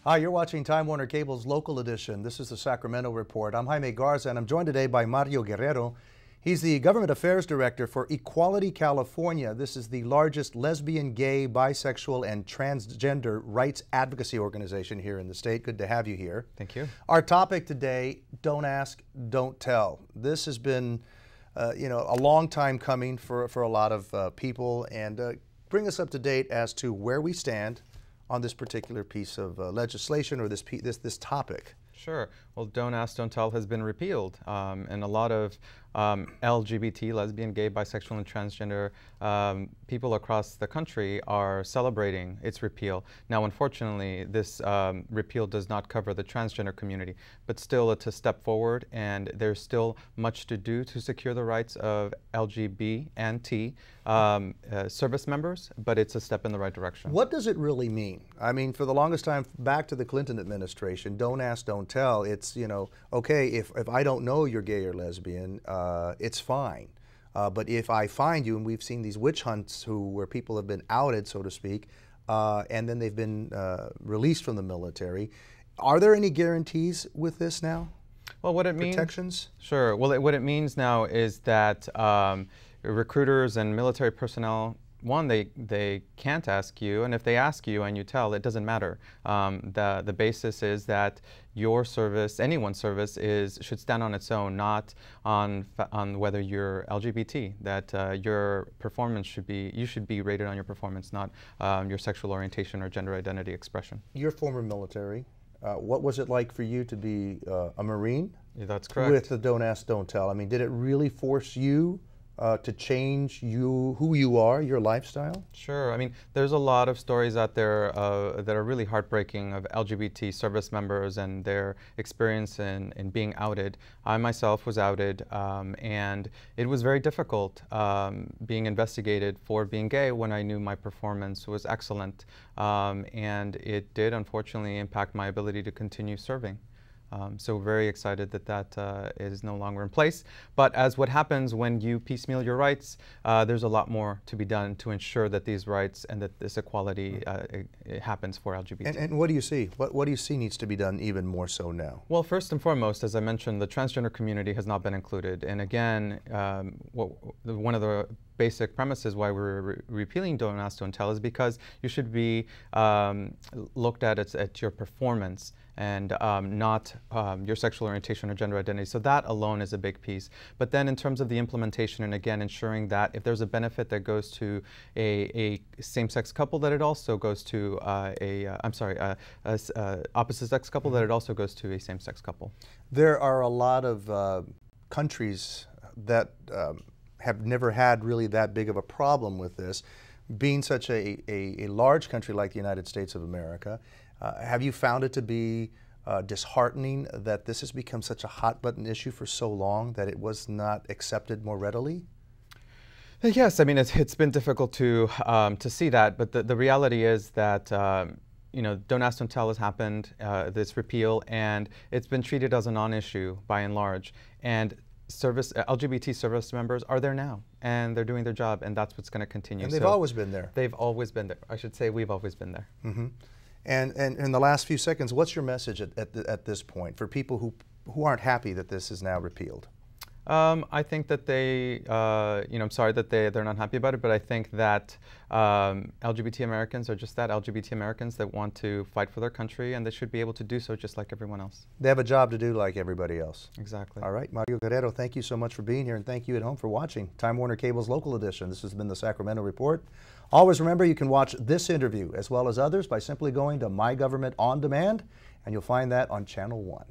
Hi, you're watching Time Warner Cable's Local Edition. This is the Sacramento Report. I'm Jaime Garza, and I'm joined today by Guerrero. He's the Government Affairs Director for Equality California. This is the largest lesbian, gay, bisexual, and transgender rights advocacy organization here in the state. Good to have you here. Thank you. Our topic today, don't ask, don't tell. This has been a long time coming for a lot of people, and bring us up to date as to where we stand on this particular piece of legislation or this topic. Sure. Well, Don't Ask, Don't Tell has been repealed, and a lot of LGBT, lesbian, gay, bisexual, and transgender people across the country are celebrating its repeal. Now, unfortunately, this repeal does not cover the transgender community, but still it's a step forward, and there's still much to do to secure the rights of LGBT and T service members, but it's a step in the right direction. What does it really mean? I mean, for the longest time, back to the Clinton administration, don't ask, don't tell. It's, okay, if I don't know you're gay or lesbian, it's fine. But if I find you, and we've seen these witch hunts where people have been outed, so to speak, and then they've been released from the military, are there any guarantees with this now? Well, what it means... Protections? Sure. Well, what it means now is that recruiters and military personnel, one, they can't ask you, and if they ask you and you tell, it doesn't matter. The basis is that your service, anyone's service, should stand on its own, not on whether you're LGBT. That your performance you should be rated on your performance, not your sexual orientation or gender identity expression. You're former military. What was it like for you to be a Marine? Yeah, that's correct. With the Don't Ask, Don't Tell. I mean, did it really force you to change who you are, your lifestyle? Sure. I mean, there's a lot of stories out there that are really heartbreaking of LGBT service members and their experience in being outed. I myself was outed, and it was very difficult being investigated for being gay when I knew my performance was excellent, and it did unfortunately impact my ability to continue serving. So we're very excited that is no longer in place. But as what happens when you piecemeal your rights, there's a lot more to be done to ensure that these rights and that this equality it happens for LGBT. And what do you see? What do you see needs to be done even more so now? Well, first and foremost, as I mentioned, the transgender community has not been included. And again, one of the basic premises why we're repealing Don't Ask, Don't Tell is because you should be looked at your performance and not your sexual orientation or gender identity. So that alone is a big piece. But then in terms of the implementation, and again, ensuring that if there's a benefit that goes to a same-sex couple, that it also goes to opposite-sex couple, that it also goes to a same-sex couple. There are a lot of countries that have never had really that big of a problem with this. Being such a large country like the United States of America, have you found it to be disheartening that this has become such a hot-button issue for so long that it was not accepted more readily? Yes, I mean, it's been difficult to see that, but the reality is that Don't Ask, Don't Tell has happened, this repeal, and it's been treated as a non-issue by and large. And LGBT service members are there now, and they're doing their job, and that's what's going to continue. And they've always been there. They've always been there. I should say we've always been there. Mm-hmm. And in the last few seconds, what's your message at this point for people who aren't happy that this is now repealed? I think that I'm sorry that they're not happy about it, but I think that LGBT Americans are just that, LGBT Americans that want to fight for their country, and they should be able to do so just like everyone else. They have a job to do like everybody else. Exactly. All right, Guerrero, thank you so much for being here, and thank you at home for watching Time Warner Cable's Local Edition. This has been the Sacramento Report. Always remember, you can watch this interview as well as others by simply going to My Government On Demand, and you'll find that on Channel 1.